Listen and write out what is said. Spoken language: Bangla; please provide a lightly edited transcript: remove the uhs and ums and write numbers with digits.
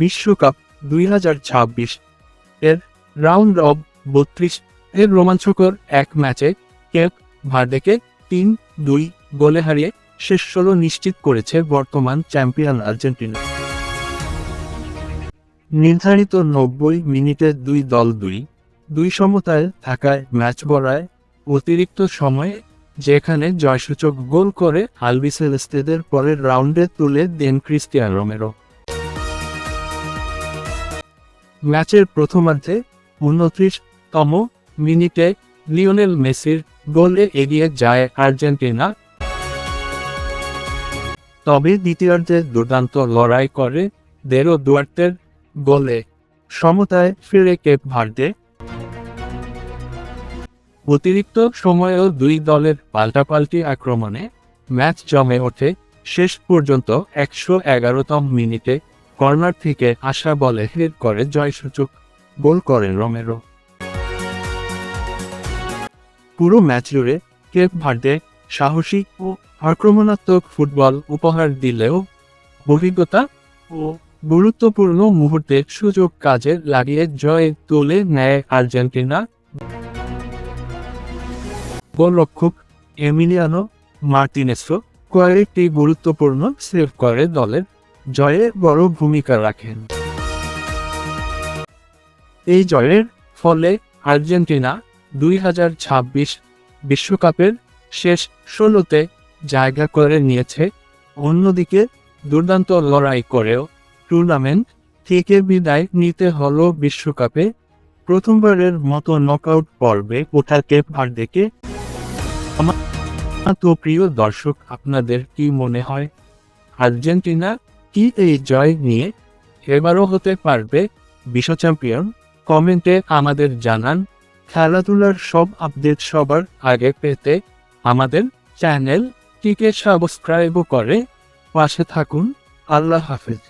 বিশ্বকাপ 2026 এর রাউন্ড অব 32 এর রোমাঞ্চকর এক ম্যাচে কেপ ভার্দেকে 3-2 গোলে হারিয়ে শেষ 16 নিশ্চিত করেছে বর্তমান চ্যাম্পিয়ন আর্জেন্টিনা। নির্ধারিত 90 মিনিটে দুই দল দুই সমতায় থাকায় ম্যাচ গড়ায় অতিরিক্ত সময়ে, যেখানে জয়সূচক গোল করে আলবিসেলেস্তেদের পরের রাউন্ডে তুলে দেন ক্রিস্টিয়ানো রোমেরো। ম্যাচের প্রথমার্ধে 29তম মিনিটে লিওনেল মেসির গোলে এগিয়ে যায় আর্জেন্টিনা। তবে দ্বিতীয়ার্ধে দুর্দান্ত লড়াই করে দেরো দুয়ার্তের গোলে সমতায় ফিরে কেপ ভার্দে। অতিরিক্ত সময়েও দুই দলের পাল্টাপাল্টি আক্রমণে ম্যাচ জমে ওঠে। শেষ পর্যন্ত 111তম মিনিটে কর্নার থেকে আসা বলে হেড করে জয়সূচক গোল করেন রোমেরো। পুরো ম্যাচ জুড়ে কেপ ভার্দে সাহসী ও আক্রমণাত্মক ফুটবল উপহার দিলেও অভিজ্ঞতা ও গুরুত্বপূর্ণ মুহূর্তে সুযোগ কাজে লাগিয়ে জয় তুলে নেয় আর্জেন্টিনা। গোলরক্ষক এমিলিয়ানো মার্টিনেসও কয়েকটি গুরুত্বপূর্ণ সেভ করে দলের জয়ে বড় ভূমিকা রাখেন। এই জয়ের ফলে আর্জেন্টিনা 2026 বিশ্বকাপের শেষ 16তে জায়গা করে নিয়েছে। অন্যদিকে দুর্দান্ত লড়াই করেও টুর্নামেন্ট থেকে বিদায় নিতে হলো বিশ্বকাপে প্রথমবারের মতো নকআউট পর্বে ওঠা কেপ ভার্দেকে। তো প্রিয় দর্শক, আপনাদের কি মনে হয় আর্জেন্টিনা কি এই জয় নিয়ে এবারও হতে পারবে বিশ্ব চ্যাম্পিয়ন? কমেন্টে আমাদের জানান। খেলাধুলার সব আপডেট সবার আগে পেতে আমাদের চ্যানেলটিকে সাবস্ক্রাইব করে পাশে থাকুন। আল্লাহ হাফেজ।